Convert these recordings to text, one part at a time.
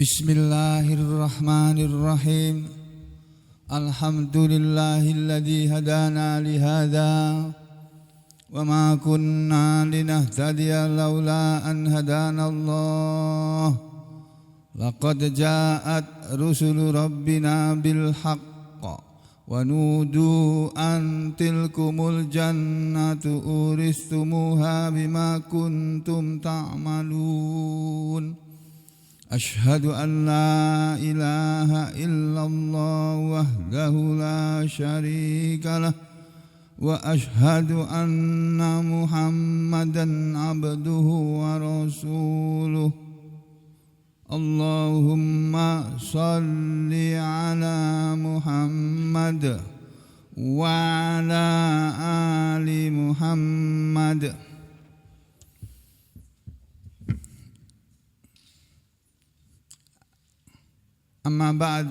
Bismillahirrahmanirrahim. Alhamdulillahilladzi hadana lihada wa ma kunna linahtadiya laula an hadana Allah. Laqad ja'at rusulu rabbina bil haqq wa nudu an tilkumul jannatu uristumuha bima kuntum ta'malun. Ashhadu an la ilaha illallah wahdahu la syarika lah wa ashhadu anna Muhammadan abduhu wa rasuluh. Allahumma salli ala Muhammad wa ala ali Muhammad. Amma ba'd,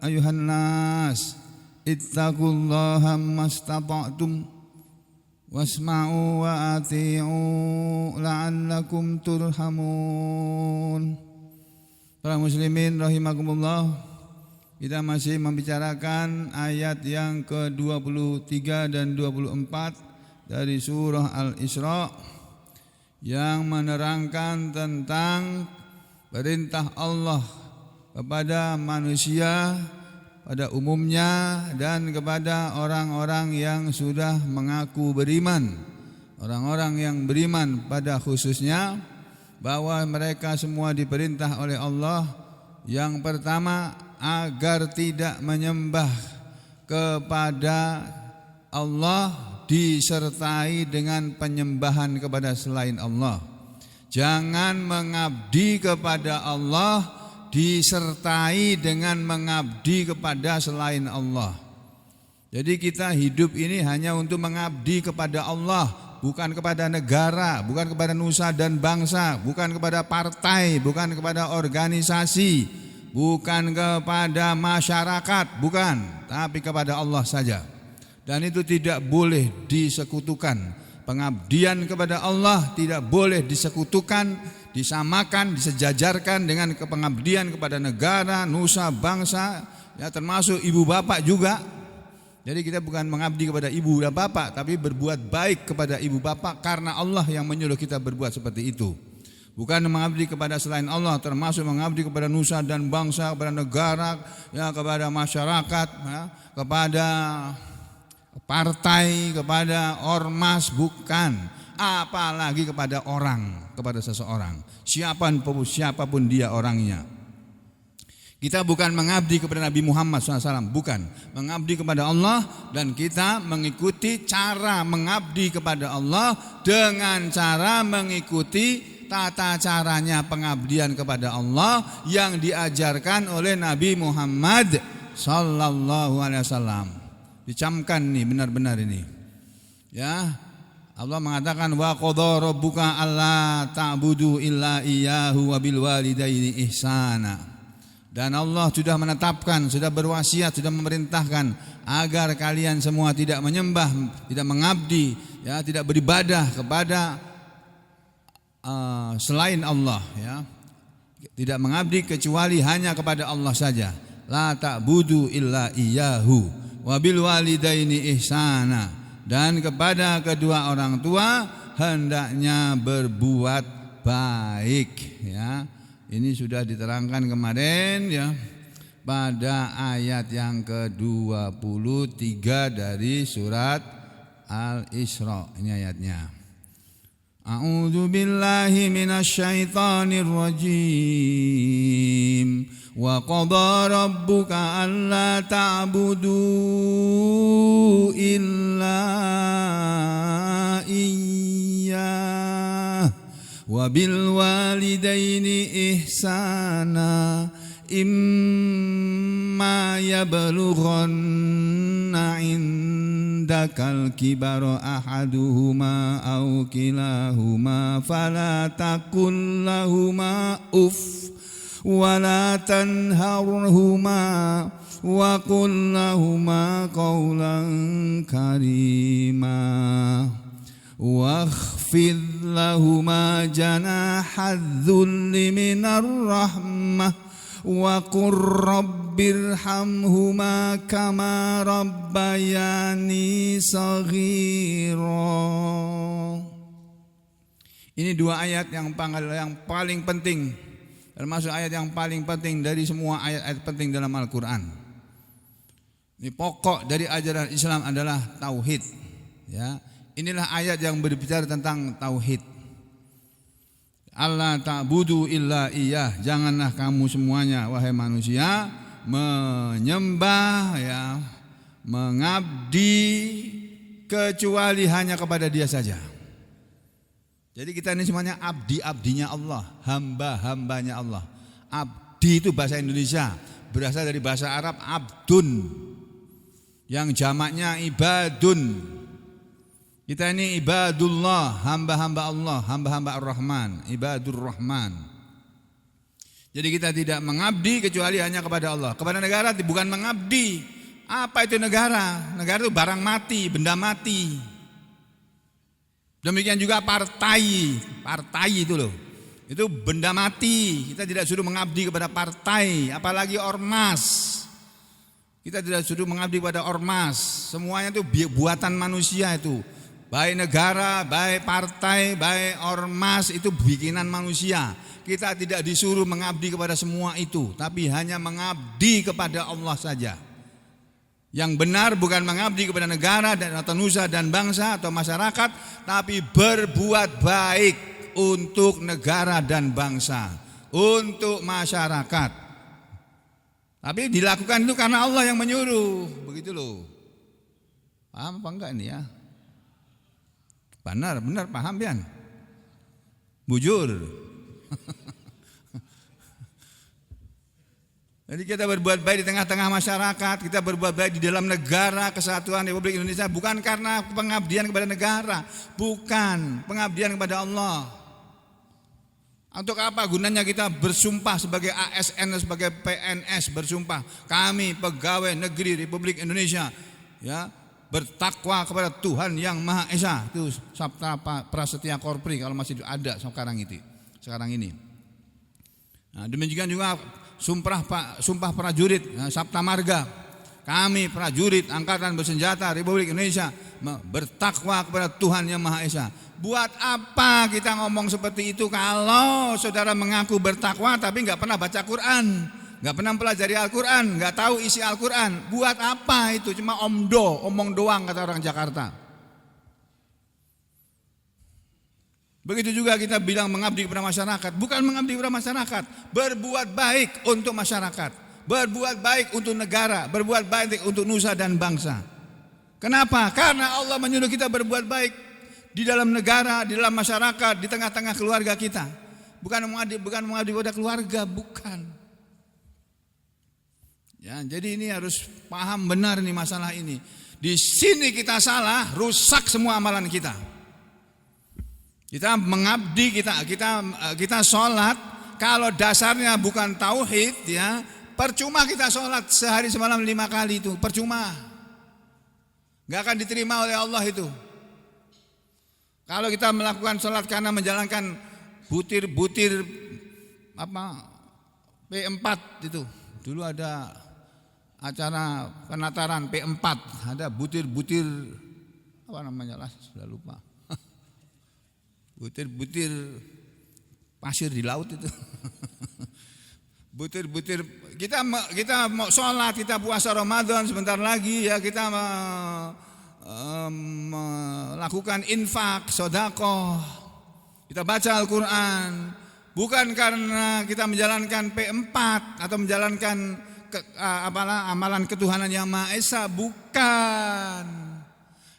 ayuhan nas, ittaqullaha mastata'tum wasma'u wa ati'u la'allakum turhamun. Para muslimin rahimakumullah, kita masih membicarakan ayat yang ke-23 dan 24 dari surah Al-Isra yang menerangkan tentang perintah Allah kepada manusia pada umumnya dan kepada orang-orang yang sudah mengaku beriman, orang-orang yang beriman pada khususnya, bahwa mereka semua diperintah oleh Allah yang pertama agar tidak menyembah kepada Allah disertai dengan penyembahan kepada selain Allah. Jangan mengabdi kepada Allah disertai dengan mengabdi kepada selain Allah. Jadi kita hidup ini hanya untuk mengabdi kepada Allah, bukan kepada negara, bukan kepada nusa dan bangsa, bukan kepada partai, bukan kepada organisasi, bukan kepada masyarakat, bukan, tapi kepada Allah saja. Dan itu tidak boleh disekutukan. Pengabdian kepada Allah tidak boleh disekutukan, disamakan, disejajarkan dengan pengabdian kepada negara, nusa, bangsa, ya termasuk ibu bapak juga. Jadi kita bukan mengabdi kepada ibu dan bapak, tapi berbuat baik kepada ibu bapak karena Allah yang menyuruh kita berbuat seperti itu. Bukan mengabdi kepada selain Allah, termasuk mengabdi kepada nusa dan bangsa, kepada negara, ya kepada masyarakat, ya, kepada partai, kepada ormas, bukan, apalagi kepada orang, kepada seseorang, siapapun dia orangnya. Kita bukan mengabdi kepada Nabi Muhammad SAW, bukan, mengabdi kepada Allah, dan kita mengikuti cara mengabdi kepada Allah dengan cara mengikuti tata caranya pengabdian kepada Allah yang diajarkan oleh Nabi Muhammad SAW. Dicamkan nih benar-benar ini. Ya, Allah mengatakan wa qadha rabbuka alla ta'budu illa iyyahu wa bil walidaini ihsana. Dan Allah sudah menetapkan, sudah berwasiat, sudah memerintahkan agar kalian semua tidak menyembah, tidak mengabdi, ya, tidak beribadah kepada selain Allah, ya. Tidak mengabdi kecuali hanya kepada Allah saja. La ta'budu illa iyyahu wabil walidaini ihsana, dan kepada kedua orang tua hendaknya berbuat baik, ya. Ini sudah diterangkan kemarin, ya, pada ayat yang ke-23 dari surat Al-Isra. Ini ayatnya. A'udzu billahi minasyaitonir rajim. Wa qadha rabbuka alla ta'budu illa iyyah wa bil walidaini ihsana imma yablughanna indakal kibara ahaduhuma aw kilahuma fala taqul lahuma uff wala tanharhuma wa qul lahuma qawlan karima wakhfid lahuma janahadh dhulli minar rahmah wa qur rabbirhamhuma kama rabbayani shaghira. Ini dua ayat yang paling penting, termasuk ayat yang paling penting dari semua ayat-ayat penting dalam Al-Quran. Ini pokok dari ajaran Islam adalah tauhid. Ya, inilah ayat yang berbicara tentang tauhid. Allah ta'budu illa iyyah, janganlah kamu semuanya wahai manusia menyembah, ya, mengabdi kecuali hanya kepada Dia saja. Jadi kita ini semuanya abdi-abdinya Allah, hamba-hambanya Allah. Abdi itu bahasa Indonesia, berasal dari bahasa Arab abdun, yang jamaknya ibadun. Kita ini ibadullah, hamba-hamba Allah, hamba-hamba Ar-Rahman, ibadur Rahman. Jadi kita tidak mengabdi kecuali hanya kepada Allah. Kepada negara bukan mengabdi. Apa itu negara? Negara itu barang mati, benda mati. Demikian juga partai itu loh, itu benda mati. Kita tidak suruh mengabdi kepada partai, apalagi ormas. Kita tidak suruh mengabdi kepada ormas. Semuanya itu buatan manusia itu. Baik negara, baik partai, baik ormas, itu bikinan manusia. Kita tidak disuruh mengabdi kepada semua itu, tapi hanya mengabdi kepada Allah saja. Yang benar bukan mengabdi kepada negara dan atau nusa dan bangsa atau masyarakat, tapi berbuat baik untuk negara dan bangsa, untuk masyarakat. Tapi dilakukan itu karena Allah yang menyuruh, begitu loh. Paham apa enggak ini ya? Benar paham pian? Bujur. Jadi kita berbuat baik di tengah-tengah masyarakat, kita berbuat baik di dalam negara kesatuan Republik Indonesia, bukan karena pengabdian kepada negara, bukan pengabdian kepada Allah. Untuk apa gunanya kita bersumpah sebagai ASN, sebagai PNS, bersumpah kami pegawai negeri Republik Indonesia, ya, bertakwa kepada Tuhan yang Maha Esa. Itu Sabta Prasetya Korpri kalau masih ada sekarang ini. Nah, demikian juga sumpah prajurit, Sabta Marga. Kami prajurit Angkatan Bersenjata Republik Indonesia bertakwa kepada Tuhan yang Maha Esa. Buat apa kita ngomong seperti itu kalau saudara mengaku bertakwa tapi nggak pernah baca Quran, nggak pernah pelajari Al-Quran, nggak tahu isi Al-Quran? Buat apa itu? Cuma omong doang kata orang Jakarta. Begitu juga kita bilang mengabdi kepada masyarakat, bukan mengabdi kepada masyarakat, berbuat baik untuk masyarakat, berbuat baik untuk negara, berbuat baik untuk nusa dan bangsa. Kenapa? Karena Allah menyuruh kita berbuat baik di dalam negara, di dalam masyarakat, di tengah-tengah keluarga kita. Bukan mengabdi kepada keluarga, bukan. Ya, jadi ini harus paham benar nih masalah ini. Di sini kita salah, rusak semua amalan kita. Kita mengabdi, kita sholat, kalau dasarnya bukan tauhid, ya percuma kita sholat sehari semalam 5 kali itu, percuma, nggak akan diterima oleh Allah itu. Kalau kita melakukan sholat karena menjalankan butir-butir P4 itu, dulu ada acara penataran P4, ada butir-butir apa namanya lah, sudah lupa. Butir-butir pasir di laut itu. Butir-butir kita mau sholat, kita puasa Ramadan sebentar lagi ya, kita melakukan infak, sedekah, kita baca Al-Quran, bukan karena kita menjalankan P4 atau menjalankan amalan ketuhanan yang Maha Esa, bukan.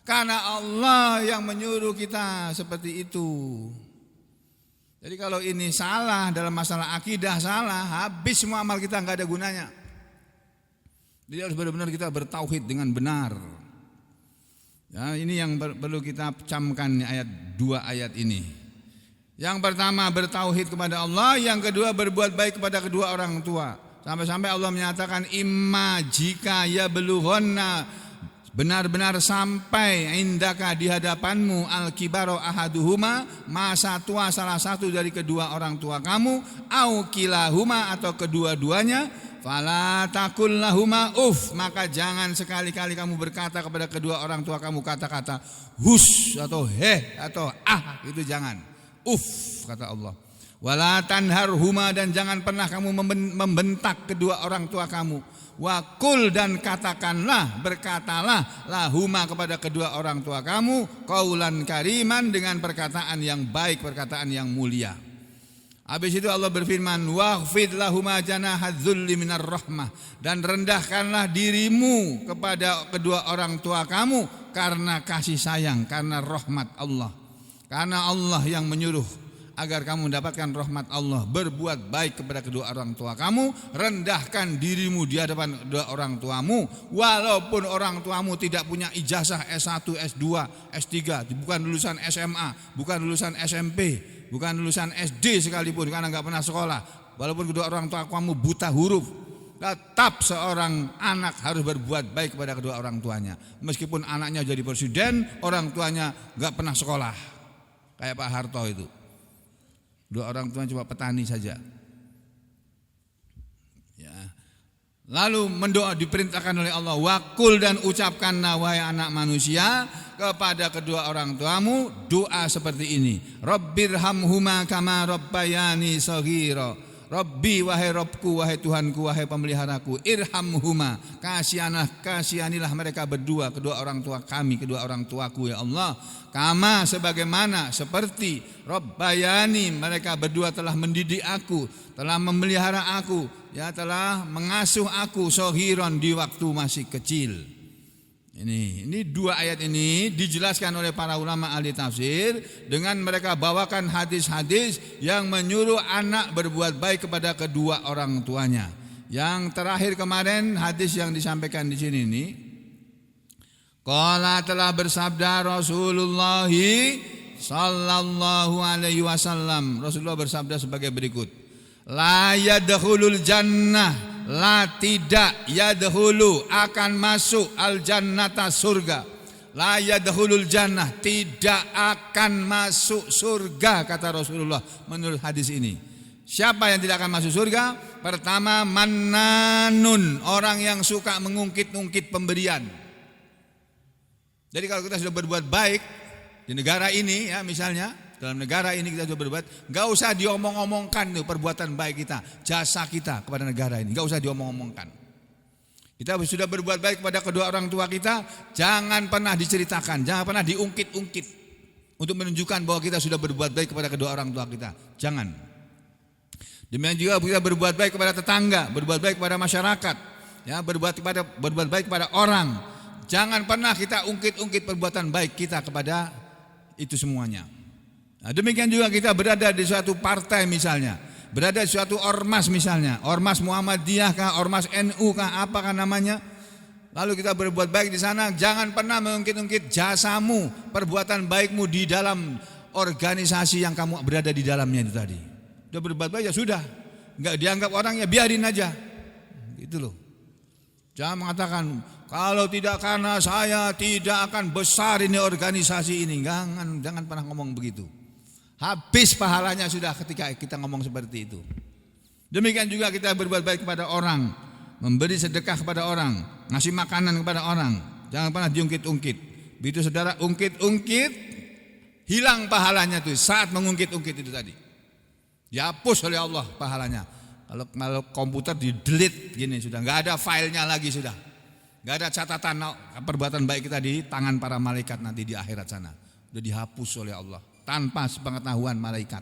Karena Allah yang menyuruh kita seperti itu. Jadi kalau ini salah dalam masalah akidah, salah, habis semua amal kita, nggak ada gunanya. Jadi harus benar-benar kita bertauhid dengan benar. Ya, ini yang perlu kita camkan dua ayat ini. Yang pertama bertauhid kepada Allah, yang kedua berbuat baik kepada kedua orang tua. Sampai-sampai Allah menyatakan imma jika ya belughonna benar-benar sampai indaka di hadapanmu al-kibaro ahaduhuma, masa tua salah satu dari kedua orang tua kamu, au kilahuma atau kedua-duanya, fala takul lahuma uff, maka jangan sekali-kali kamu berkata kepada kedua orang tua kamu kata-kata hus atau heh atau ah, itu jangan. Uff kata Allah. Wala tanharhuma, dan jangan pernah kamu membentak kedua orang tua kamu. Wakul, dan katakanlah, berkatalah lahuma kepada kedua orang tua kamu qaulan kariman, dengan perkataan yang baik, perkataan yang mulia. Habis itu Allah berfirman, waghfid lahuma janahadzulli minar rahmah, dan rendahkanlah dirimu kepada kedua orang tua kamu karena kasih sayang, karena rahmat Allah. Karena Allah yang menyuruh agar kamu mendapatkan rahmat Allah, berbuat baik kepada kedua orang tua kamu, rendahkan dirimu di hadapan kedua orang tuamu, walaupun orang tuamu tidak punya ijazah S1, S2, S3, bukan lulusan SMA, bukan lulusan SMP, bukan lulusan SD sekalipun karena nggak pernah sekolah, walaupun kedua orang tua kamu buta huruf, tetap seorang anak harus berbuat baik kepada kedua orang tuanya, meskipun anaknya jadi presiden, orang tuanya nggak pernah sekolah, kayak Pak Harto itu. Dua orang tua cuma petani saja. Ya. Lalu mendoa diperintahkan oleh Allah, wakul, dan ucapkanlah wahai anak manusia kepada kedua orang tuamu doa seperti ini. Rabbirhamhuma kama rabbayani shaghira. Rabbi, wahai Rabbku, wahai Tuhanku, wahai pemeliharaku, irhamhuma, kasihanilah mereka berdua, kedua orang tua kami, kedua orang tuaku ya Allah, kama, sebagaimana, seperti Rabbayani, mereka berdua telah mendidik aku, telah memelihara aku, ya, telah mengasuh aku shaghiran, di waktu masih kecil. Ini dua ayat ini dijelaskan oleh para ulama ahli tafsir dengan mereka bawakan hadis-hadis yang menyuruh anak berbuat baik kepada kedua orang tuanya. Yang terakhir kemarin hadis yang disampaikan di sini ini, qala, telah bersabda Rasulullah sallallahu alaihi wasallam. Rasulullah bersabda sebagai berikut. La yadkhulul jannah, la, tidak, yadkhulu, akan masuk, al jannata, surga. La yadkhulul jannah, tidak akan masuk surga, kata Rasulullah menurut hadis ini. Siapa yang tidak akan masuk surga? Pertama, mannanun, orang yang suka mengungkit-ungkit pemberian. Jadi kalau kita sudah berbuat baik di negara ini, ya, misalnya dalam negara ini kita sudah berbuat, gak usah diomong-omongkan tuh perbuatan baik kita, jasa kita kepada negara ini, gak usah diomong-omongkan. Kita sudah berbuat baik kepada kedua orang tua kita, jangan pernah diceritakan, jangan pernah diungkit-ungkit untuk menunjukkan bahwa kita sudah berbuat baik kepada kedua orang tua kita. Jangan. Demikian juga kita berbuat baik kepada tetangga, berbuat baik kepada masyarakat, ya, berbuat baik kepada orang. Jangan pernah kita ungkit-ungkit perbuatan baik kita kepada itu semuanya. Nah, demikian juga kita berada di suatu partai misalnya, berada di suatu ormas misalnya, ormas Muhammadiyah kah, ormas NU kah, apakah namanya. Lalu kita berbuat baik di sana, jangan pernah mengungkit-ungkit jasamu, perbuatan baikmu di dalam organisasi yang kamu berada di dalamnya itu tadi. Sudah berbuat baik ya sudah, nggak dianggap orang ya biarin aja, gitu loh. Jangan mengatakan kalau tidak karena saya tidak akan besar ini organisasi ini, jangan pernah ngomong begitu. Habis pahalanya sudah ketika kita ngomong seperti itu. Demikian juga kita berbuat baik kepada orang, memberi sedekah kepada orang, ngasih makanan kepada orang, jangan pernah diungkit-ungkit. Begitu saudara ungkit-ungkit, hilang pahalanya tuh saat mengungkit-ungkit itu tadi. Dihapus oleh Allah pahalanya. Kalau komputer di delete gini sudah, nggak ada filenya lagi sudah, nggak ada catatan perbuatan baik kita di tangan para malaikat nanti di akhirat sana. Sudah dihapus oleh Allah tanpa sepengetahuan malaikat.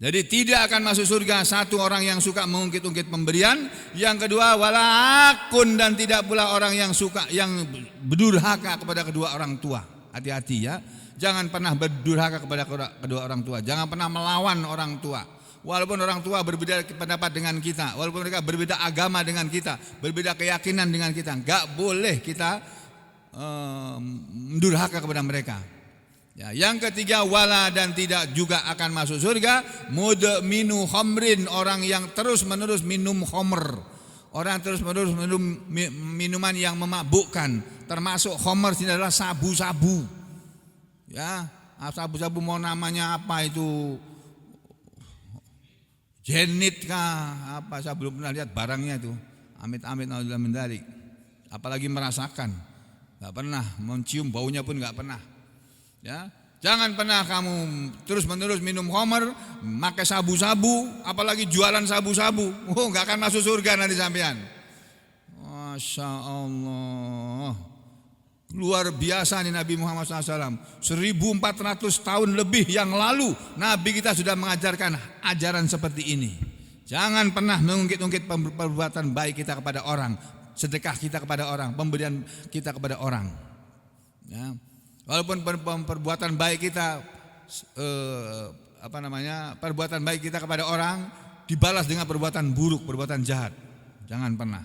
Jadi tidak akan masuk surga satu orang yang suka mengungkit-ungkit pemberian. Yang kedua, walakun, dan tidak pula orang yang suka yang berdurhaka kepada kedua orang tua. Hati-hati ya, jangan pernah berdurhaka kepada kedua orang tua. Jangan pernah melawan orang tua. Walaupun orang tua berbeda pendapat dengan kita, walaupun mereka berbeda agama dengan kita, berbeda keyakinan dengan kita, enggak boleh kita mendurhaka kepada mereka. Ya, yang ketiga, wala, dan tidak juga akan masuk surga mudminu khamrin, orang yang terus menerus minum khamr. Orang terus-menerus minum minuman yang memabukkan, termasuk khamr ini adalah sabu-sabu. Ya, sabu-sabu mau namanya apa itu? Jenit kah? Apa, saya belum pernah lihat barangnya itu. Amit-amit naudzubillah min dzalik. Apalagi merasakan. Enggak pernah, mencium baunya pun enggak pernah. Ya. Jangan pernah kamu terus-menerus minum khamr, pakai sabu-sabu, apalagi jualan sabu-sabu. Oh, enggak akan masuk surga nanti sampean. Masya Allah. Luar biasa nih Nabi Muhammad SAW. 1400 tahun lebih yang lalu Nabi kita sudah mengajarkan ajaran seperti ini. Jangan pernah mengungkit-ungkit perbuatan baik kita kepada orang, sedekah kita kepada orang, pemberian kita kepada orang. Ya. Walaupun perbuatan baik kita perbuatan baik kita kepada orang dibalas dengan perbuatan buruk, perbuatan jahat. Jangan pernah.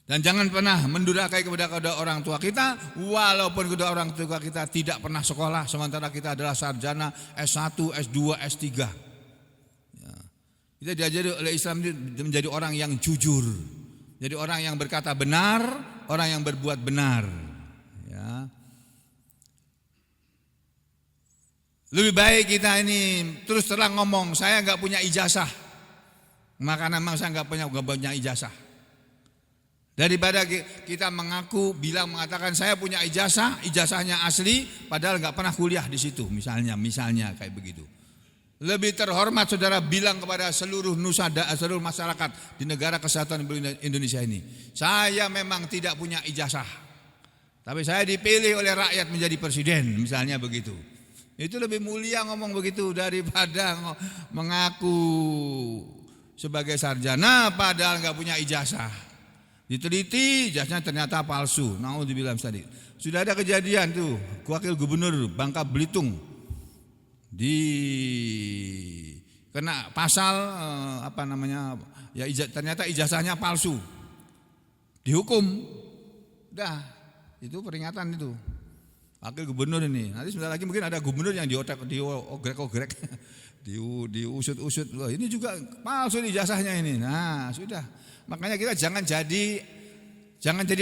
Dan jangan pernah mendurhakai kepada orang tua kita, walaupun kedua orang tua kita tidak pernah sekolah, sementara kita adalah sarjana S1, S2, S3. Ya. Kita diajari oleh Islam menjadi orang yang jujur, jadi orang yang berkata benar, orang yang berbuat benar. Ya. Lebih baik kita ini terus terang ngomong, saya nggak punya ijazah, maka memang saya nggak punya ijazah. Daripada kita mengatakan saya punya ijazah, ijazahnya asli, padahal nggak pernah kuliah di situ, misalnya kayak begitu. Lebih terhormat saudara bilang kepada seluruh seluruh masyarakat di negara kesatuan Indonesia ini, saya memang tidak punya ijazah, tapi saya dipilih oleh rakyat menjadi presiden, misalnya begitu. Itu lebih mulia ngomong begitu daripada mengaku sebagai sarjana padahal nggak punya ijazah. Diteliti ijazahnya ternyata palsu. Naudzubillah tadi. Sudah ada kejadian tuh, wakil gubernur Bangka Belitung kena pasal ternyata ijazahnya palsu. Dihukum. Udah, itu peringatan itu. Wakil gubernur ini. Nanti sebentar lagi mungkin ada gubernur yang diogrek-ogrek, diusut-usut. Loh, ini juga palsu ijazahnya ini. Nah, sudah. Makanya kita jangan jadi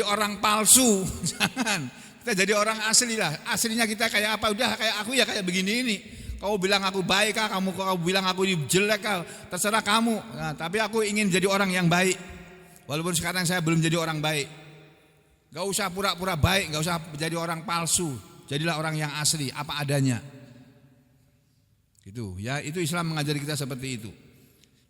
orang palsu. Jangan. Kita jadi orang asli lah. Aslinya kita kayak apa? Udah kayak aku ya kayak begini ini. Kau bilang aku baik kah? Kamu bilang aku jelek kah? Terserah kamu. Nah, tapi aku ingin jadi orang yang baik. Walaupun sekarang saya belum jadi orang baik. Gak usah pura-pura baik, gak usah jadi orang palsu. Jadilah orang yang asli, apa adanya. Gitu ya, itu Islam mengajari kita seperti itu.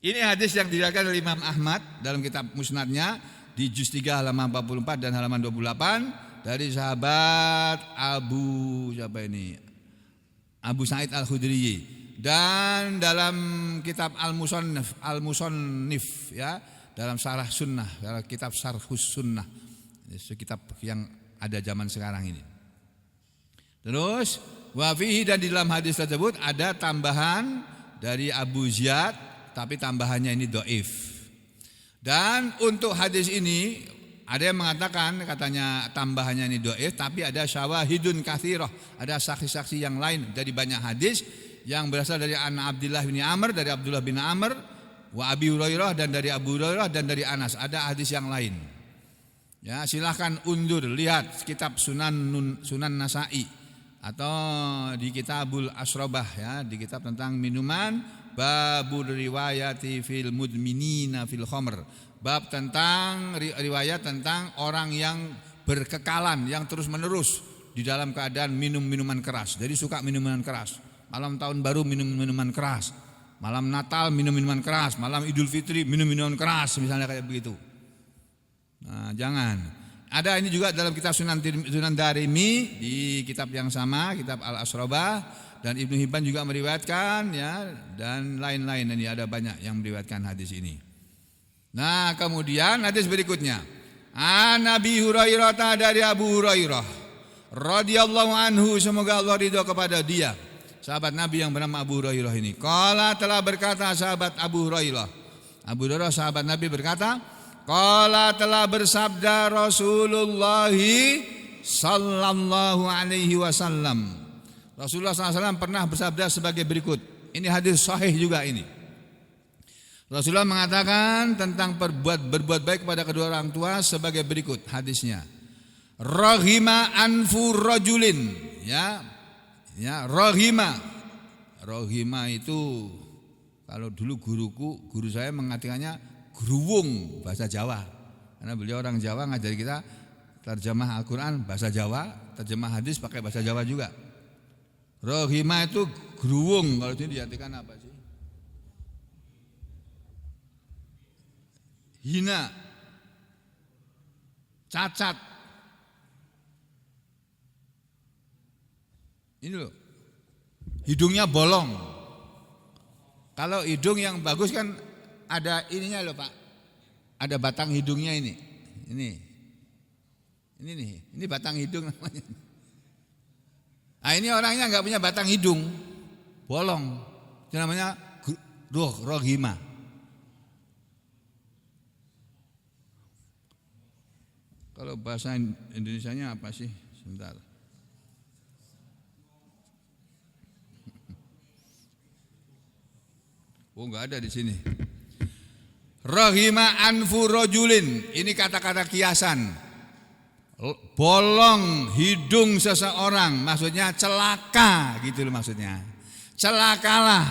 Ini hadis yang diriwayatkan oleh Imam Ahmad dalam kitab Musnadnya di juz 3 halaman 44 dan halaman 28 dari sahabat Abu Sa'id Al-Khudri, dan dalam kitab Al-Musannif ya, dalam Syarah Sunnah, dalam kitab Syarhus Sunnah, kitab yang ada zaman sekarang ini. Terus wafihi, dan di dalam hadis tersebut ada tambahan dari Abu Ziyad, tapi tambahannya ini dhaif. Dan untuk hadis ini ada yang mengatakan katanya tambahannya ini dhaif, tapi ada syawahidun katsirah, ada saksi-saksi yang lain dari banyak hadis yang berasal dari Abdullah bin Amr, dari Abdullah bin Amr, wa Abi Hurairah, dan dari Abu Hurairah, dan dari Anas. Ada hadis yang lain. Ya, silahkan undur lihat kitab Sunan Nasa'i atau di Kitabul Asrobah ya, di kitab tentang minuman, babul riwayati fil mudminina fil khamr, bab tentang riwayat tentang orang yang berkekalan, yang terus menerus di dalam keadaan minum minuman keras. Jadi suka minuman keras, malam tahun baru minum minuman keras, malam Natal minum minuman keras, malam Idul Fitri minum minuman keras, misalnya kayak begitu. Nah, jangan. Ada ini juga dalam kitab Sunan Darimi, di kitab yang sama, kitab Al-Asrobah, dan Ibnu Hibban juga meriwayatkan ya, dan lain-lain. Ini ada banyak yang meriwayatkan hadis ini. Nah, kemudian hadis berikutnya, Nabi Hurairah, dari Abu Hurairah radhiyallahu anhu, semoga Allah ridho kepada dia, sahabat Nabi yang bernama Abu Hurairah ini. Qala, telah berkata sahabat Abu Hurairah sahabat Nabi berkata, qala, telah bersabda Rasulullah sallallahu alaihi wasallam. Rasulullah SAW pernah bersabda sebagai berikut. Ini hadis sahih juga ini. Rasulullah mengatakan tentang berbuat baik kepada kedua orang tua sebagai berikut hadisnya. Rahima anfu rajulin, ya, rahima itu kalau dulu guru saya mengartikannya gruwung bahasa Jawa. Karena beliau orang Jawa ngajari kita terjemah Al-Quran bahasa Jawa, terjemah hadis pakai bahasa Jawa juga. Rahima itu gruwung, kalau ini diartikan apa sih? Hina, cacat. Ini loh, hidungnya bolong. Kalau hidung yang bagus kan ada ininya loh Pak, ada batang hidungnya ini nih, ini batang hidung namanya. Nah ini orangnya nggak punya batang hidung, bolong, itu namanya rohima. Kalau bahasa Indonesianya apa sih? Sebentar. Oh enggak ada di sini. Rahima anfu rajulin, ini kata-kata kiasan. Bolong hidung seseorang, maksudnya celaka gitu loh maksudnya. Celakalah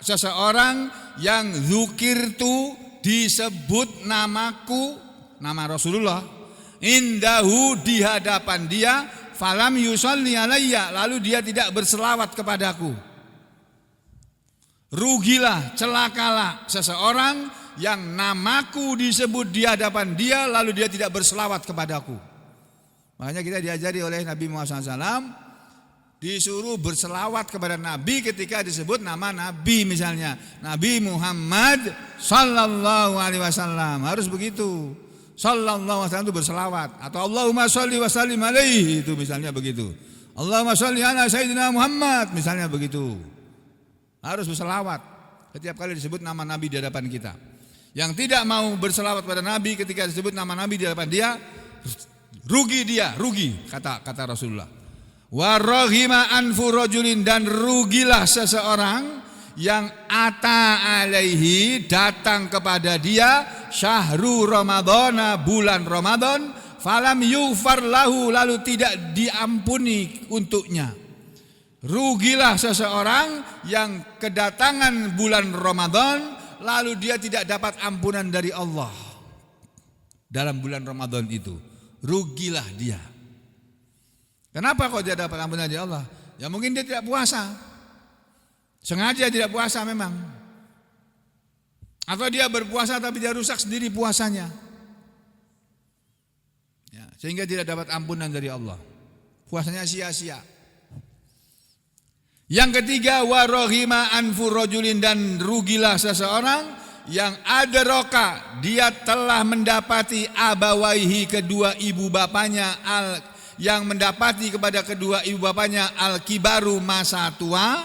seseorang yang zukirtu disebut namaku, nama Rasulullah, indahu di hadapan dia, falam yusolli alayya, lalu dia tidak berselawat kepadaku. Rugilah, celakalah seseorang yang namaku disebut di hadapan dia, lalu dia tidak berselawat kepadaku. Makanya kita diajari oleh Nabi Muhammad SAW, disuruh berselawat kepada Nabi ketika disebut nama Nabi, misalnya Nabi Muhammad Sallallahu Alaihi Wasallam, harus begitu. Sallallahu Alaihi Wasallam itu berselawat, atau Allahumma sholli wa sallim alaihi, itu misalnya begitu. Allahumma sholli ala Sayyidina Muhammad, misalnya begitu. Harus berselawat setiap kali disebut nama Nabi di hadapan kita. Yang tidak mau berselawat pada Nabi ketika disebut nama Nabi di hadapan dia, rugi, kata Rasulullah. Wa rahima anfu rajulin, dan rugilah seseorang yang ata alaihi, datang kepada dia, syahru ramadhana, bulan Ramadan, falam yughfar lahu, lalu tidak diampuni untuknya. Rugilah seseorang yang kedatangan bulan Ramadan lalu dia tidak dapat ampunan dari Allah dalam bulan Ramadan itu. Rugilah dia. Kenapa kok dia dapat ampunan dari Allah? Ya mungkin dia tidak puasa, sengaja tidak puasa memang, atau dia berpuasa tapi dia rusak sendiri puasanya, ya, sehingga tidak dapat ampunan dari Allah, puasanya sia-sia. Yang ketiga, warohima anfu rajulin, dan rugilah seseorang yang adraka, dia telah mendapati abawaihi, kedua ibu bapaknya, yang mendapati kepada kedua ibu bapaknya al-kibaru, masa tua.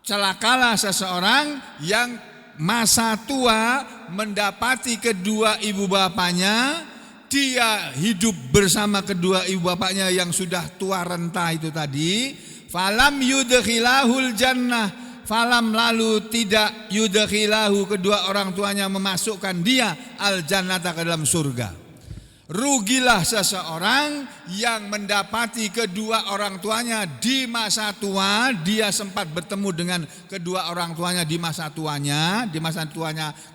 Celakalah seseorang yang masa tua mendapati kedua ibu bapaknya, dia hidup bersama kedua ibu bapaknya yang sudah tua renta itu tadi. Falam yudkhilahul jannah, falam lalu tidak yudkhilahu, kedua orang tuanya memasukkan dia al jannata, ke dalam surga. Rugilah seseorang yang mendapati kedua orang tuanya di masa tua, dia sempat bertemu dengan kedua orang tuanya di masa tuanya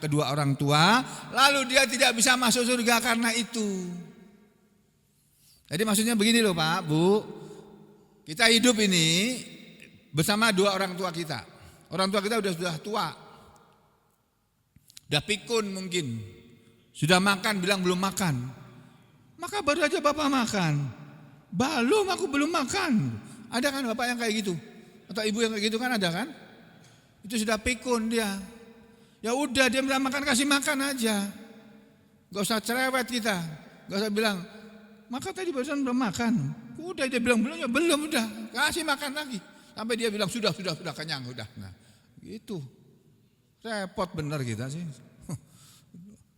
kedua orang tua, lalu dia tidak bisa masuk surga karena itu. Jadi maksudnya begini loh Pak, Bu, kita hidup ini bersama dua orang tua kita. Orang tua kita sudah tua, sudah pikun mungkin, sudah makan bilang belum makan. Maka baru aja bapak makan, belum, aku belum makan. Ada kan bapak yang kayak gitu, atau ibu yang kayak gitu kan, ada kan? Itu sudah pikun dia. Ya udah, dia bilang makan, kasih makan aja, gak usah cerewet kita, gak usah bilang maka tadi barusan belum makan. Udah dia bilang belum, ya belum, udah kasih makan lagi sampai dia bilang sudah kenyang, udah. Nah, gitu. Repot bener kita sih.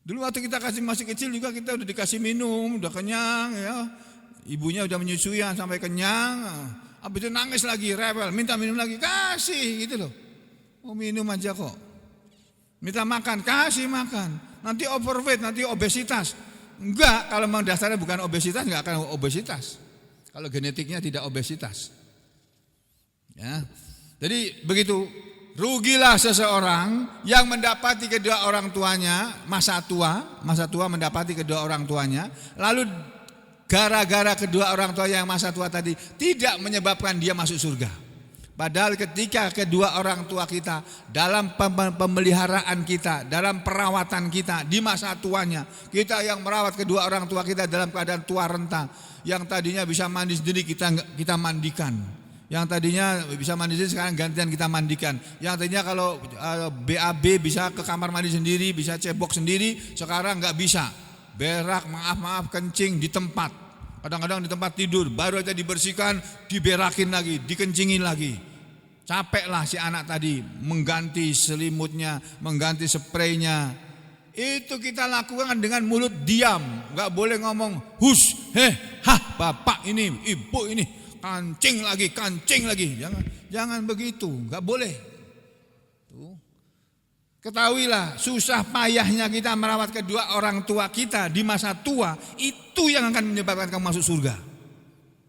Dulu waktu kita masih kecil juga kita udah dikasih minum, udah kenyang ya. Ibunya udah menyusui sampai kenyang. Habis itu nangis lagi, rebel, minta minum lagi, kasih gitu loh. Oh minum aja kok. Minta makan, kasih makan. Nanti overweight, nanti obesitas. Enggak, kalau memang dasarnya bukan obesitas, enggak akan obesitas. Kalau genetiknya tidak obesitas. Ya. Jadi begitu, rugilah seseorang yang mendapati kedua orang tuanya masa tua mendapati kedua orang tuanya, lalu gara-gara kedua orang tua yang masa tua tadi tidak menyebabkan dia masuk surga. Padahal ketika kedua orang tua kita dalam pemeliharaan kita, dalam perawatan kita di masa tuanya, kita yang merawat kedua orang tua kita dalam keadaan tua renta, yang tadinya bisa mandi sendiri kita mandikan, yang tadinya bisa mandi sendiri sekarang gantian kita mandikan, yang tadinya kalau BAB bisa ke kamar mandi sendiri, bisa cebok sendiri, sekarang nggak bisa, berak maaf kencing di tempat. Kadang-kadang di tempat tidur, baru aja dibersihkan, diberakin lagi, dikencingin lagi. Capeklah si anak tadi mengganti selimutnya, mengganti spraynya. Itu kita lakukan dengan mulut diam, nggak boleh ngomong hus, bapak ini, ibu ini, kancing lagi. Jangan begitu, nggak boleh. Tuh. Ketahuilah, susah payahnya kita merawat kedua orang tua kita di masa tua, itu yang akan menyebabkan kamu masuk surga.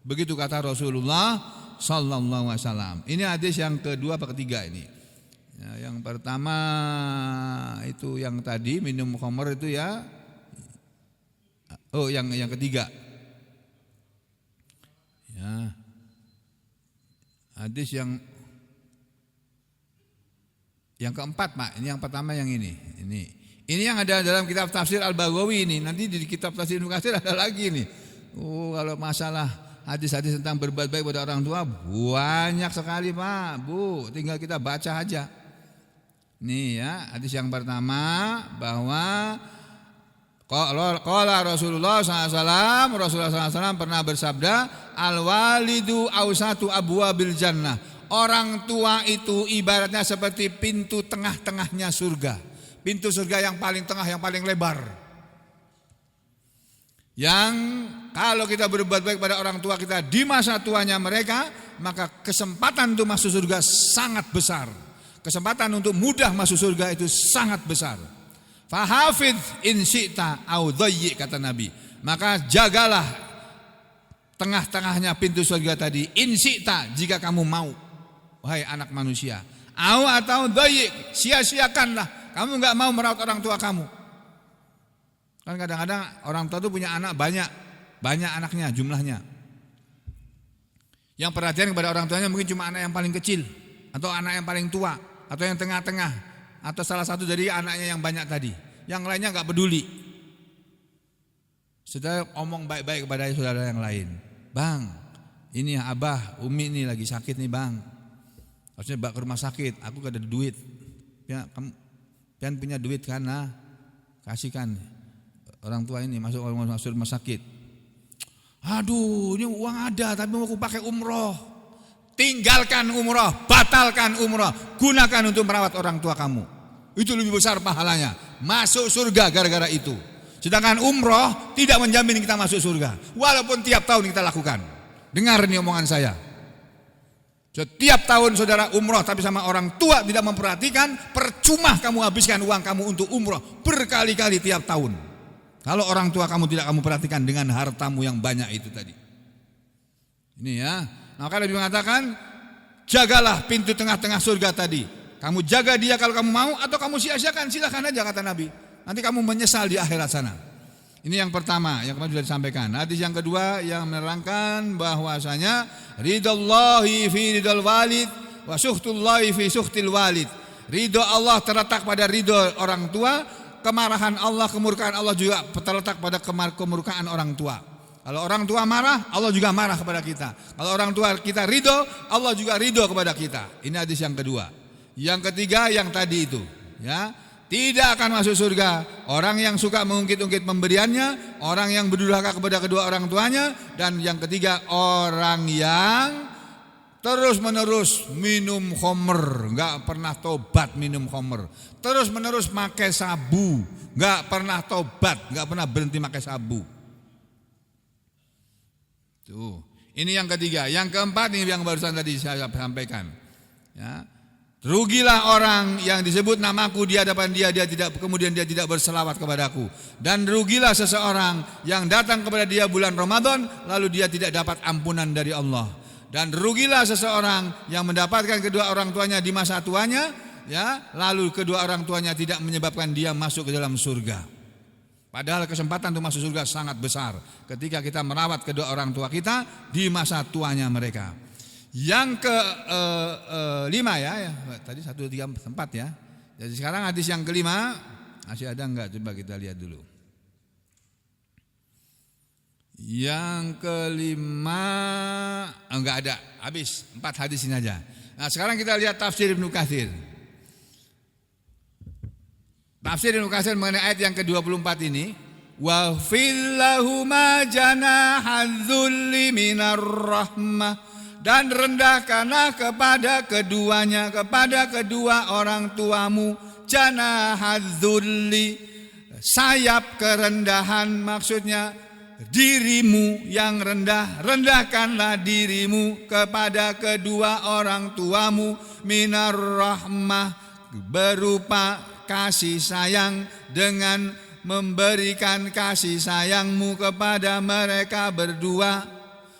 Begitu kata Rasulullah sallallahu alaihi wasallam. Ini hadis yang kedua atau ketiga ini. Ya, yang pertama itu yang tadi minum khamr itu ya. Oh, yang ketiga. Ya. Hadis yang keempat, Pak. Ini yang pertama yang ini. Ini yang ada dalam kitab tafsir Al-Baghawi ini. Nanti di kitab tafsir Ibnu Katsir ada lagi nih. Oh, kalau masalah hadis-hadis tentang berbuat baik pada orang tua banyak sekali, Pak, Bu. Tinggal kita baca aja. Nih ya, hadis yang pertama bahwa qala Rasulullah SAW pernah bersabda, al-walidu awsatu abwabil jannah. Orang tua itu ibaratnya seperti pintu tengah-tengahnya surga. Pintu surga yang paling tengah, yang paling lebar. Yang kalau kita berbuat baik pada orang tua kita di masa tuanya mereka, maka kesempatan untuk masuk surga sangat besar. Kesempatan untuk mudah masuk surga itu sangat besar. Fahafidh in syi'ta au dhayyi, kata Nabi. Maka jagalah tengah-tengahnya pintu surga tadi, in syi'ta, jika kamu mau. Wahai anak manusia, atau dhayyi, sia-siakanlah. Kamu enggak mau merawat orang tua kamu. Kan kadang-kadang orang tua itu punya anak banyak anaknya jumlahnya. Yang perhatian kepada orang tuanya mungkin cuma anak yang paling kecil, atau anak yang paling tua, atau yang tengah-tengah, atau salah satu dari anaknya yang banyak tadi. Yang lainnya enggak peduli. Saudara omong baik-baik kepada saudara yang lain. Bang, ini abah, umi ini lagi sakit nih, Bang. Harusnya bawa ke rumah sakit, aku gak ada duit. Ya, kamu punya duit kan? Nah, kasihkan orang tua ini masuk rumah sakit. Aduh, ini uang ada tapi mau aku pakai umroh. Tinggalkan umroh, batalkan umroh, gunakan untuk merawat orang tua kamu. Itu lebih besar pahalanya. Masuk surga gara-gara itu. Sedangkan umroh tidak menjamin kita masuk surga, walaupun tiap tahun kita lakukan. Dengar nih omongan saya. Setiap tahun saudara umroh tapi sama orang tua tidak memperhatikan, percuma kamu habiskan uang kamu untuk umroh berkali-kali tiap tahun. Kalau orang tua kamu tidak kamu perhatikan dengan hartamu yang banyak itu tadi. Ini ya. Maka Nabi mengatakan, jagalah pintu tengah-tengah surga tadi. Kamu jaga dia kalau kamu mau, atau kamu sia-siakan, silakan aja, kata Nabi. Nanti kamu menyesal di akhirat sana. Ini yang pertama yang kemarin sudah disampaikan. Hadis yang kedua yang menerangkan bahwasanya ridallahi fi ridal walid wa sukhtullahi fi sukhtil walid. Ridho Allah terletak pada ridho orang tua, kemarahan Allah, kemurkaan Allah juga terletak pada kemurkaan orang tua. Kalau orang tua marah, Allah juga marah kepada kita. Kalau orang tua kita ridho, Allah juga ridho kepada kita. Ini hadis yang kedua. Yang ketiga yang tadi itu, ya. Tidak akan masuk surga orang yang suka mengungkit-ungkit pemberiannya, orang yang berdurhaka kepada kedua orang tuanya, dan yang ketiga orang yang terus-menerus minum khamr, enggak pernah tobat minum khamr. Terus-menerus pakai sabu, enggak pernah tobat, enggak pernah berhenti pakai sabu. Tuh, ini yang ketiga. Yang keempat ini yang barusan tadi saya sampaikan. Ya. Rugilah orang yang disebut namaku di hadapan dia kemudian dia tidak berselawat kepadaku. Dan rugilah seseorang yang datang kepada dia bulan Ramadan lalu dia tidak dapat ampunan dari Allah. Dan rugilah seseorang yang mendapatkan kedua orang tuanya di masa tuanya, ya, lalu kedua orang tuanya tidak menyebabkan dia masuk ke dalam surga. Padahal kesempatan untuk masuk surga sangat besar ketika kita merawat kedua orang tua kita di masa tuanya mereka. Yang ke lima ya, tadi 1, 2, 3, 4 ya. Jadi sekarang hadis yang kelima, masih ada enggak? Coba kita lihat dulu. Yang kelima enggak ada, habis 4 hadis ini aja. Nah sekarang kita lihat tafsir Ibnu Katsir. Tafsir Ibnu Katsir mengenai ayat yang ke-24 ini, wa fil lahuma janahadzulli minar rahmah, dan rendahkanlah kepada keduanya, kepada kedua orang tuamu, janahadzulli, sayap kerendahan, maksudnya dirimu yang rendah, rendahkanlah dirimu kepada kedua orang tuamu, minar rahmah, berupa kasih sayang, dengan memberikan kasih sayangmu kepada mereka berdua.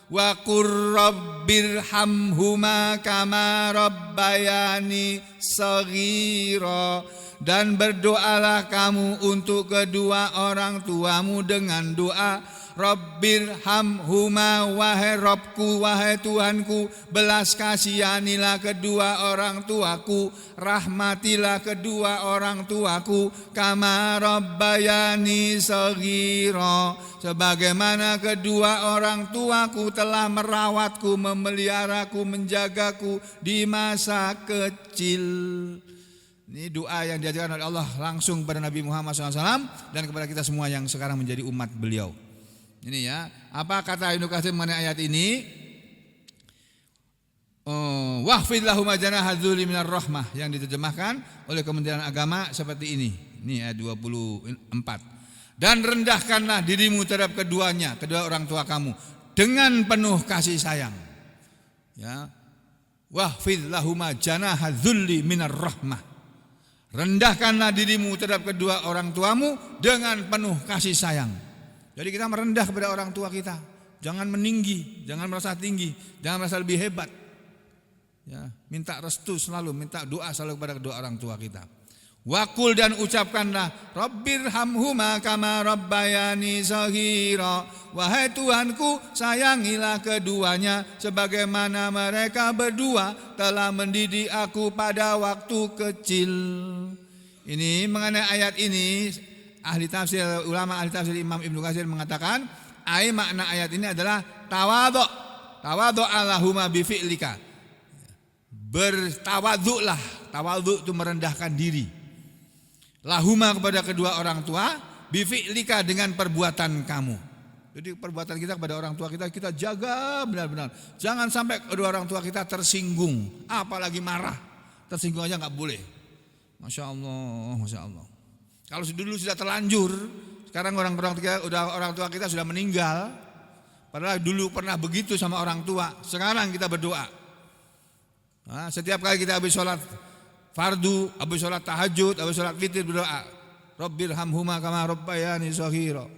Wa qur rabbirhamhuma kama rabbayani shaghira, dan berdoalah kamu untuk kedua orang tuamu dengan doa Rabbirhamhuma, wahai Rabbku, wahai Tuhanku, belas kasihanilah kedua orang tuaku, rahmatilah kedua orang tuaku, kama rabbayani shaghira, sebagaimana kedua orang tuaku telah merawatku, memeliharaku, menjagaku di masa kecil. Ini doa yang diajarkan oleh Allah langsung kepada Nabi Muhammad SAW dan kepada kita semua yang sekarang menjadi umat beliau. Ini ya, apa kata Ibnu Katsir mengenai ayat ini? Wahfid lahum janahadzulli minar rahmah, yang diterjemahkan oleh Kementerian Agama seperti ini. Ini ayat 24. Dan rendahkanlah dirimu terhadap keduanya, kedua orang tua kamu, dengan penuh kasih sayang. Ya. Wahfid lahum janahadzulli minar rahmah. Rendahkanlah dirimu terhadap kedua orang tuamu dengan penuh kasih sayang. Jadi kita merendah kepada orang tua kita. Jangan meninggi, jangan merasa tinggi, jangan merasa lebih hebat. Ya, minta restu selalu, minta doa selalu kepada kedua orang tua kita. Wakul, dan ucapkanlah Rabbirhamhuma kama rabbayani shaghira, wahai Tuhanku, sayangilah keduanya sebagaimana mereka berdua telah mendidik aku pada waktu kecil. Ini mengenai ayat ini, ulama ahli tafsir Imam Ibnu Katsir mengatakan, makna ayat ini adalah tawadhu Allahumma bi fi'lika. Bertawadhulah, tawadhu itu merendahkan diri. Lahuma, kepada kedua orang tua, bi fi'lika, dengan perbuatan kamu. Jadi perbuatan kita kepada orang tua kita jaga benar-benar. Jangan sampai kedua orang tua kita tersinggung, apalagi marah. Tersinggung aja enggak boleh. Masya Allah, Masya Allah. Kalau dulu sudah terlanjur, sekarang orang tua kita sudah meninggal. Padahal dulu pernah begitu sama orang tua. Sekarang kita berdoa. Nah, setiap kali kita habis sholat fardu, habis sholat tahajud, habis sholat witir, berdoa Rabbirhamhuma kama rabbayani shaghira,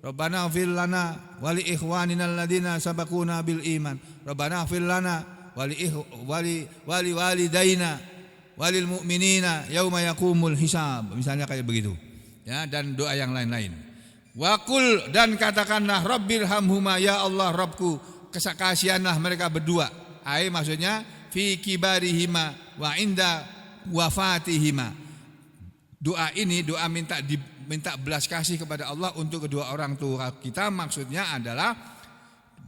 Rabbana ighfir lana wa li ikhwanina alladziina sabaquna bil iman, Rabbana ighfir lana wa li walidaina walil mu'minina yauma yaqumul hisab, misalnya kayak begitu ya, dan doa yang lain-lain. Waqul, dan katakanlah Rabbirhamhuma, ya Allah Rabbku, kasihanlah mereka berdua. Maksudnya fi kibarihima wa inda wafatihima. Doa ini doa minta belas kasih kepada Allah untuk kedua orang tua kita, maksudnya adalah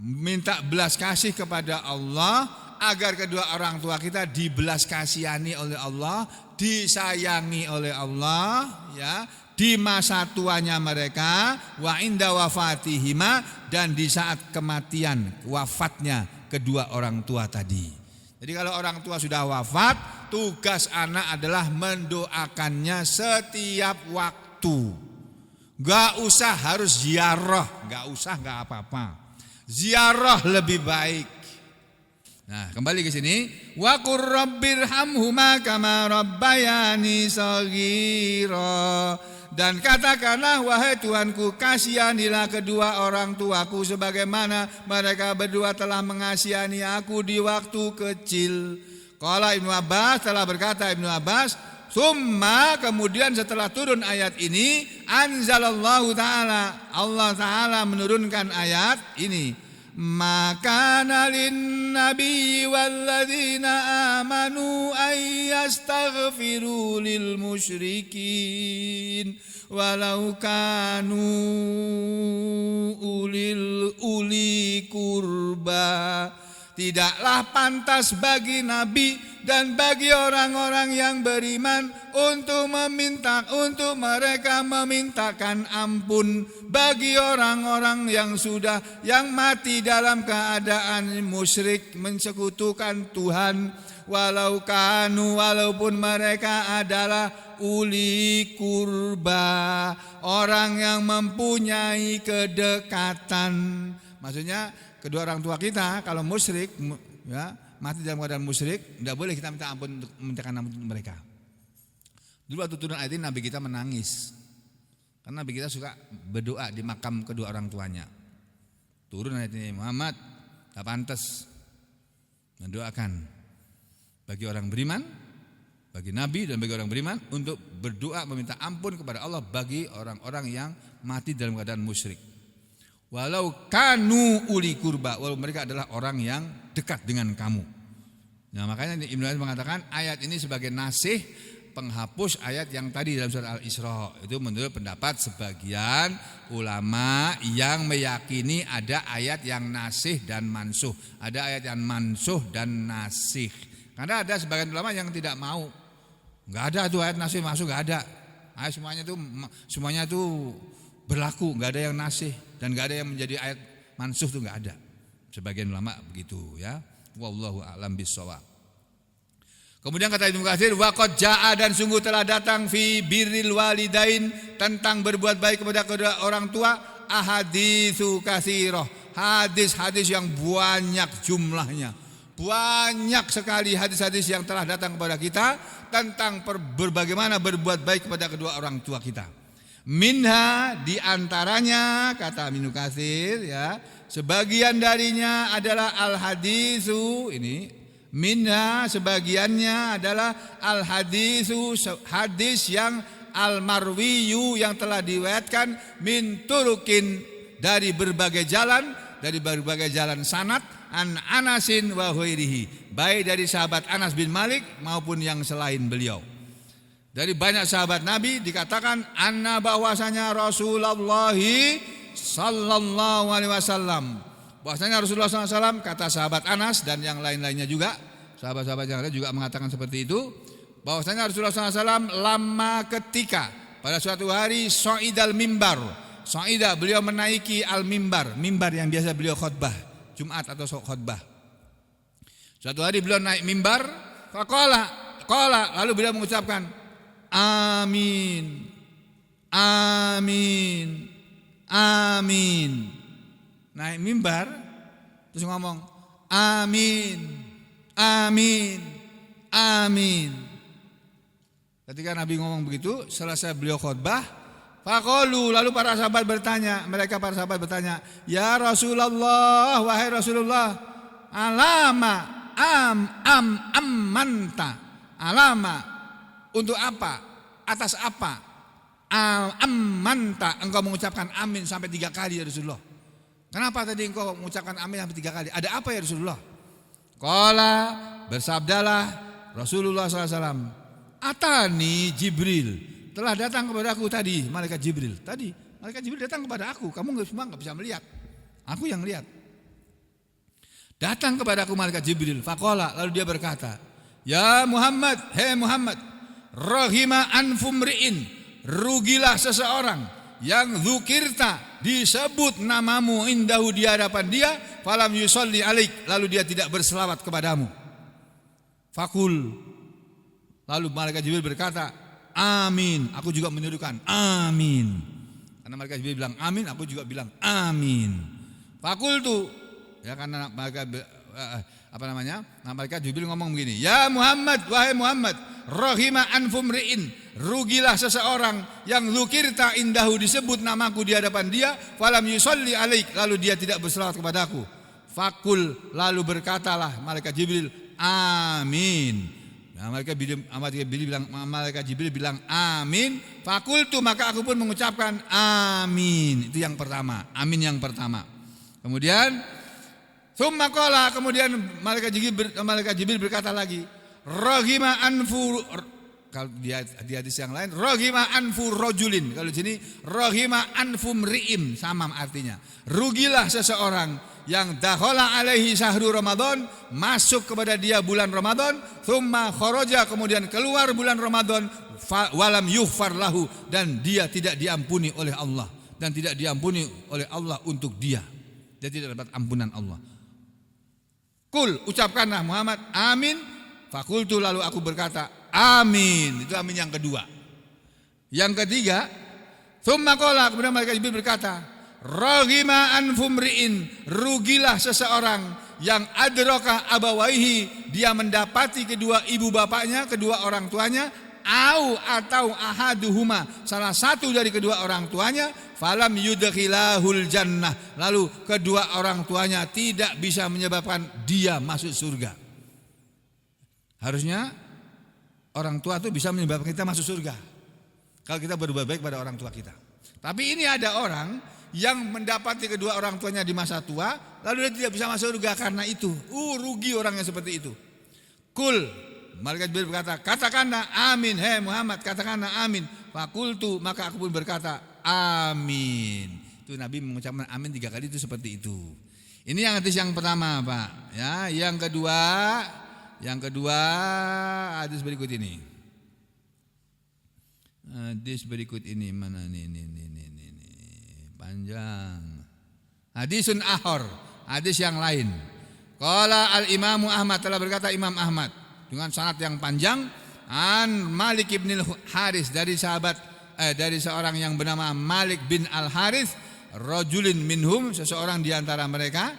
minta belas kasih kepada Allah agar kedua orang tua kita dibelas kasihani oleh Allah, disayangi oleh Allah, ya, di masa tuanya mereka, wa inda wafatihima, dan di saat kematian, wafatnya kedua orang tua tadi. Jadi kalau orang tua sudah wafat, tugas anak adalah mendoakannya setiap waktu. Gak usah harus ziarah, gak apa-apa. Ziarah lebih baik. Nah, kembali ke sini. Wa qur rabbirhamhuma kama rabbayani shaghira. Dan katakanlah, wahai Tuhanku, kasihanilah kedua orang tuaku sebagaimana mereka berdua telah mengasihani aku di waktu kecil. Qala Ibnu Abbas, telah berkata Ibnu Abbas, summa, kemudian setelah turun ayat ini, anzalallahu ta'ala, Allah ta'ala menurunkan ayat ini. Maka nalin nabi walladzina amanu ay yastaghfiru lil musyrikin walau kanu uli kurba. Tidaklah pantas bagi Nabi dan bagi orang-orang yang beriman untuk mereka memintakan ampun bagi orang-orang yang mati dalam keadaan musyrik, mensekutukan Tuhan, walaupun mereka adalah uli kurba, orang yang mempunyai kedekatan. Maksudnya kedua orang tua kita kalau musyrik, ya, mati dalam keadaan musyrik, tidak boleh kita minta ampun untuk memintakan ampun untuk mereka. Dulu waktu turun ayat ini Nabi kita menangis, karena Nabi kita suka berdoa di makam kedua orang tuanya. Turun ayat ini, Muhammad tak pantas mendoakan bagi orang beriman, bagi Nabi dan bagi orang beriman untuk berdoa meminta ampun kepada Allah bagi orang-orang yang mati dalam keadaan musyrik. Walau kanu uli kurba, walau mereka adalah orang yang dekat dengan kamu. Nah, makanya Ibnu Abbas mengatakan ayat ini sebagai nasih penghapus ayat yang tadi dalam surat Al-Isra. Itu menurut pendapat sebagian ulama yang meyakini ada ayat yang nasih dan mansuh, ada ayat yang mansuh dan nasih. Karena ada sebagian ulama yang tidak mau, nggak ada tuh ayat nasih mansuh, nggak ada. Ayat semuanya tuh berlaku, nggak ada yang nasih dan nggak ada yang menjadi ayat mansuh, itu nggak ada. Sebagian ulama begitu, ya. Wallahu a'lam bissawab. Kemudian kata Ibnu Katsir, waqad jaa, dan sungguh telah datang fi birril walidain, tentang berbuat baik kepada kedua orang tua, ahaditsu katsirah, hadis-hadis yang banyak jumlahnya. Banyak sekali hadis-hadis yang telah datang kepada kita tentang bagaimana berbuat baik kepada kedua orang tua kita. Minha, diantaranya kata Ibnu Katsir, ya, sebagian darinya adalah al-hadisu ini. Minha, sebagiannya adalah al-hadisu, hadis yang al-marwiyu, yang telah diriwayatkan min turukin, dari berbagai jalan sanad, an Anasin wa ghairihi, baik dari sahabat Anas bin Malik maupun yang selain beliau. Dari banyak sahabat Nabi dikatakan anna, bahwasanya Rasulullah sallallahu alaihi wasallam, bahwasanya Rasulullah sallallahu alaihi wasallam, kata sahabat Anas dan yang lain-lainnya juga, sahabat-sahabat yang lain juga mengatakan seperti itu, bahwasanya Rasulullah sallallahu alaihi wasallam lama ketika pada suatu hari so'idal mimbar, so'ida, beliau menaiki al-mimbar, mimbar yang biasa beliau khutbah Jumat atau khutbah. Suatu hari beliau naik mimbar, faqala, lalu beliau mengucapkan amin, amin, amin. Naik mimbar terus ngomong amin, amin, amin. Ketika Nabi ngomong begitu, selesai beliau khutbah, faqalu, lalu para sahabat bertanya, ya Rasulullah, wahai Rasulullah, alama ammanta, alama, untuk apa? Atas apa? Ammanta, engkau mengucapkan amin sampai 3 kali ya Rasulullah. Kenapa tadi engkau mengucapkan amin sampai 3 kali? Ada apa ya Rasulullah? Qala, bersabdalah Rasulullah SAW, atani Jibril, telah datang kepada aku tadi, malaikat Jibril. Tadi malaikat Jibril datang kepada aku, kamu semua nggak bisa melihat, aku yang lihat. Datang kepada aku malaikat Jibril, faqala, lalu dia berkata, ya Muhammad, hei Muhammad, rahima anfumri'in, rugilah seseorang yang dzukirta, disebut namamu, indahu, di hadapan dia, falam yusolli alaik, lalu dia tidak berselawat kepadamu. Fakul, lalu malaikat Jibril berkata, amin, aku juga menirukan amin. Karena malaikat Jibril bilang amin, aku juga bilang amin. Fakultu, ya, karena malaikat Malaikat Jibril ngomong begini, ya Muhammad, wahai Muhammad, rahima anfum ri'in, rugilah seseorang yang dzukirta indahu, disebut namaku di hadapan dia, falam yusolli alaik, lalu dia tidak berselawat kepadaku. Fakul, lalu berkatalah malaikat Jibril, amin. Nah, malaikat Jibril bilang amin. Fakultu, maka aku pun mengucapkan amin. Itu yang pertama, amin yang pertama. Kemudian summa qala, kemudian malaikat Jibril berkata lagi, rahima anfu, kalau di hadis yang lain rahima anfu rajulin, kalau di sini rahima anfum ri'im, sama artinya. Rugilah seseorang yang dakhala alaihi sahru Ramadan, masuk kepada dia bulan Ramadan, thumma kharaja, kemudian keluar bulan Ramadan, walam yughfar lahu, dan dia tidak diampuni oleh Allah, dan tidak diampuni oleh Allah untuk dia. Dia tidak dapat ampunan Allah. Kul, ucapkanlah Muhammad amin. Fakultu, lalu aku berkata amin. Itu amin yang kedua. Yang ketiga, thumma qala, kemudian malaikat Jibril berkata, rahima anfum ri'in, rugilah seseorang yang adraka abawaihi, dia mendapati kedua ibu bapaknya, kedua orang tuanya, atau ahaduhuma, salah satu dari kedua orang tuanya, falam yudkhilahul jannah, lalu kedua orang tuanya tidak bisa menyebabkan dia masuk surga. Harusnya orang tua itu bisa menyebabkan kita masuk surga kalau kita berbuat baik pada orang tua kita. Tapi ini ada orang yang mendapati kedua orang tuanya di masa tua, lalu dia tidak bisa masuk surga karena itu. Rugi orang yang seperti itu. Kul, malaikat Jibril berkata, katakanlah amin, hei Muhammad, katakanlah amin. Fakultu, maka aku pun berkata amin. Itu Nabi mengucapkan amin 3 kali itu seperti itu. Ini yang hadis yang pertama, Pak. Ya, yang kedua hadis berikut ini. Hadis berikut ini mana nih? Panjang. Hadisun ahor, hadis yang lain. Qala al-Imamu Ahmad, telah berkata Imam Ahmad dengan sanad yang panjang, an Malik bin Al-Haris, dari seorang yang bernama Malik bin Al-Haris, rajulin minhum, seseorang di antara mereka,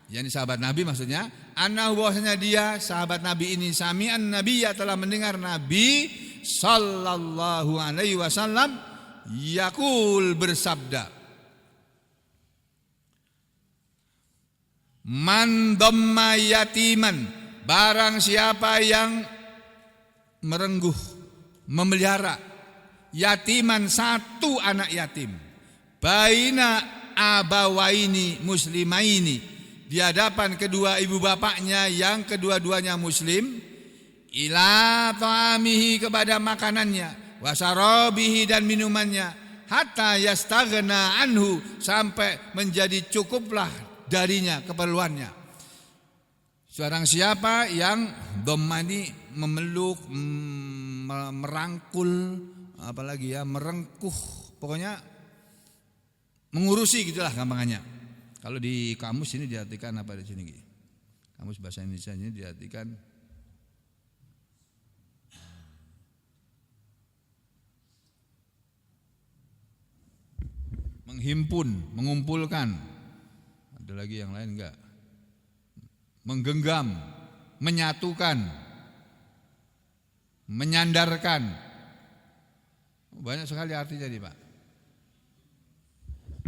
yakni sahabat Nabi maksudnya, annahu, bahwasanya dia sahabat Nabi ini, sami'an nabiyya, telah mendengar Nabi sallallahu alaihi wasallam yaqul, bersabda, man dhamma yatiman, barang siapa yang merengguh, memelihara yatiman, satu anak yatim, baina abawaini muslimaini, di hadapan kedua ibu bapaknya yang kedua-duanya muslim, ila ta'amihi, kepada makanannya, wasarabihi, dan minumannya, hatta yastaghna anhu, sampai menjadi cukuplah darinya keperluannya. Seorang siapa yang domani, memeluk, merangkul, apalagi ya, merengkuh, pokoknya mengurusi gitulah gampangannya. Kalau di kamus ini diartikan apa di sini? Kamus bahasa Indonesia ini diartikan menghimpun, mengumpulkan. Ada lagi yang lain enggak? Menggenggam, menyatukan, menyandarkan. Banyak sekali artinya nih, Pak.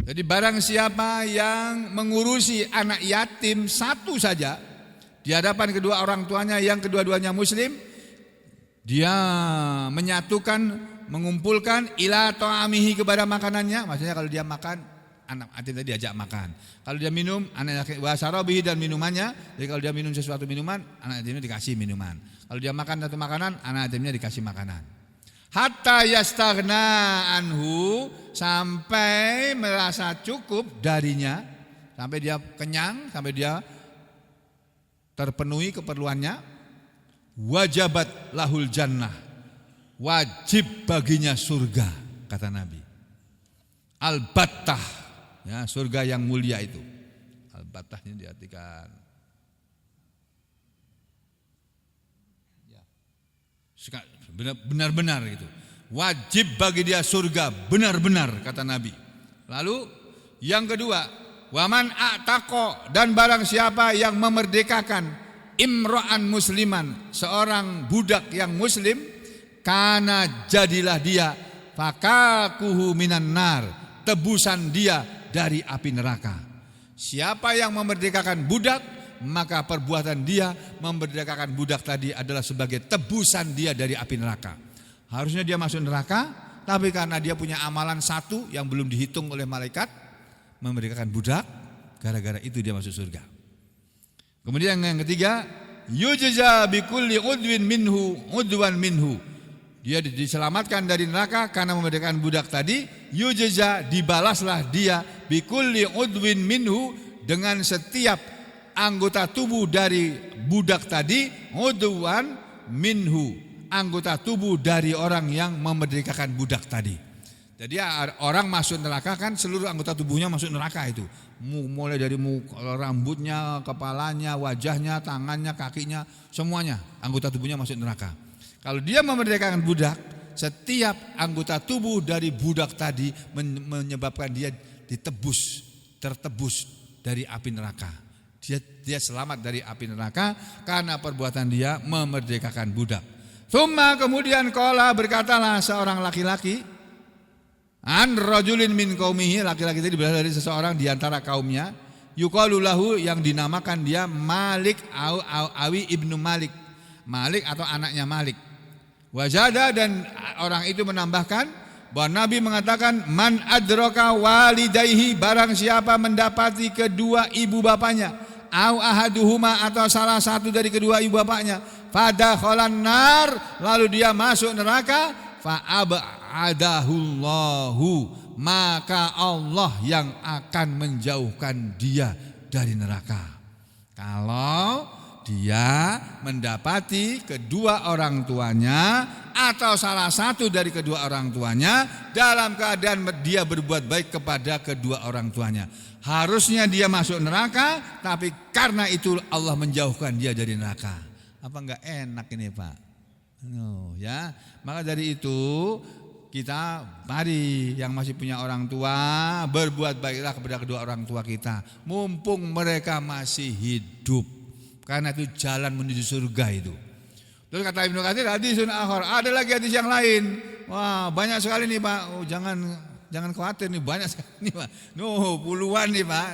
Jadi barang siapa yang mengurusi anak yatim satu saja di hadapan kedua orang tuanya yang kedua-duanya muslim, dia menyatukan, mengumpulkan, ila ta'amihi, kepada makanannya. Maksudnya kalau dia makan, anak yatim tadi diajak makan. Kalau dia minum, anak wasarabihi, dan minumannya. Jadi kalau dia minum sesuatu minuman, anak yatimnya dikasih minuman. Kalau dia makan satu makanan, anak yatimnya dikasih makanan. Hatta yastaghna anhu, sampai merasa cukup darinya, sampai dia kenyang, sampai dia terpenuhi keperluannya. Wajabat lahul jannah, wajib baginya surga, kata Nabi. Al-battah, ya, surga yang mulia itu. Al-battah ini diartikan benar-benar gitu. Wajib bagi dia surga benar-benar, kata Nabi. Lalu yang kedua, Waman a'taqa, dan barang siapa yang memerdekakan imra'an musliman, seorang budak yang muslim, kana jadilah dia fakakuhu minan nar, tebusan dia dari api neraka. Siapa yang memerdekakan budak, maka perbuatan dia memerdekakan budak tadi adalah sebagai tebusan dia dari api neraka. Harusnya dia masuk neraka, tapi karena dia punya amalan satu yang belum dihitung oleh malaikat, memerdekakan budak, gara-gara itu dia masuk surga. Kemudian yang ketiga, yujza bikulli udwin minhu udwan minhu. Dia diselamatkan dari neraka karena memerdekakan budak tadi. Yujza, dibalaslah dia bikulli udwin minhu, dengan setiap anggota tubuh dari budak tadi, udwan minhu, anggota tubuh dari orang yang memerdekakan budak tadi. Jadi orang masuk neraka kan seluruh anggota tubuhnya masuk neraka itu. Mulai dari rambutnya, kepalanya, wajahnya, tangannya, kakinya, semuanya anggota tubuhnya masuk neraka. Kalau dia memerdekakan budak, setiap anggota tubuh dari budak tadi menyebabkan dia tertebus dari api neraka. Dia selamat dari api neraka karena perbuatan dia memerdekakan budak. Kemudian qala, berkatalah seorang laki-laki, an rajulin min qaumihi, laki-laki tadi berasal dari seseorang di antara kaumnya, yuqalu lahu, yang dinamakan dia Malik awi ibnu Malik, Malik atau anaknya Malik. Wajada, dan orang itu menambahkan bahwa Nabi mengatakan, man adraka walidayhi, barang siapa mendapati kedua ibu bapaknya, au ahaduhuma, atau salah satu dari kedua ibu bapaknya, fadakhalan nar, lalu dia masuk neraka, fa'abadahullahu, maka Allah yang akan menjauhkan dia dari neraka. Kalau dia mendapati kedua orang tuanya atau salah satu dari kedua orang tuanya dalam keadaan dia berbuat baik kepada kedua orang tuanya, harusnya dia masuk neraka, tapi karena itu Allah menjauhkan dia dari neraka. Apa enggak enak ini, Pak? Ya, maka dari itu kita mari yang masih punya orang tua berbuat baiklah kepada kedua orang tua kita, mumpung mereka masih hidup, karena itu jalan menuju surga itu. Terus kata Ibnu Katsir, hadisun akhar, ada lagi hadis yang lain. Wah, banyak sekali nih, Pak. Jangan khawatir nih, banyak sekali nih, Pak. Puluhan nih, Pak.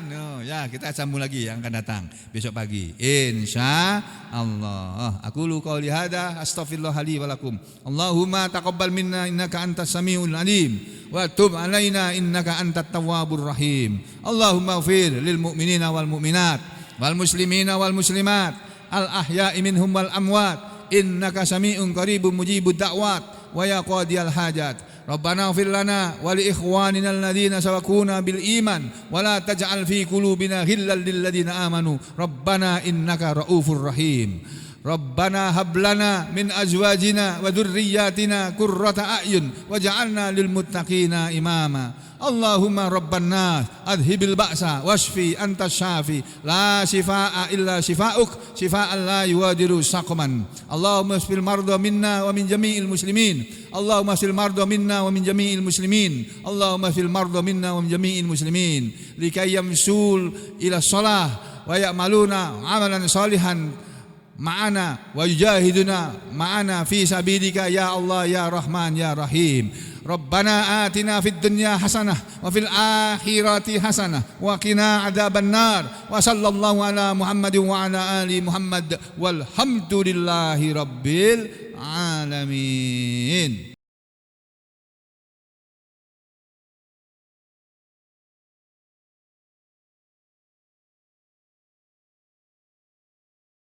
Ya, kita sambung lagi yang akan datang besok pagi, insyaallah. Aqulu qouli hadza, astaghfirullah li wa lakum. Allahumma taqabbal minna innaka antas samiul alim wa tub alaina innaka antat tawwabur rahim. Allahumma ighfir lil mu'minina wal mu'minat wal muslimina wal muslimat al ahya'i minhum wal amwat innaka sami'un qaribun mujibud da'wat wa ya qadiyal hajat. Rabbana ighfir lana wa li ikhwanina alladhina sabaquna bil iman wa la taj'al fi qulubina ghillan lil ladzina amanu rabbana innaka raufur rahim. Rabbana hab lana min azwajina wa dhurriyyatina qurrata a'yun waj'alna lil muttaqina imama. Allahumma rabban nas adhibil ba'sa washfi antas syafi la shifaa'a illa shifaa'uk shifaa'an la yughadiru saqman. Allahumma isfil marda minna wa min jami'il muslimin. Allahumma isfil marda minna wa min jami'il muslimin. Allahumma isfil marda minna wa min jami'il muslimin likay yamsul ila shalah wa ya'maluna 'amalan salihan ma'ana wa yujahiduna ma'ana fi sabilika ya Allah ya Rahman ya Rahim. Rabbana atina fid dunya hasanah wa fil akhirati hasanah wa qina adzaban nar wa sallallahu ala Muhammadin wa ala ali Muhammad walhamdulillahi rabbil alamin.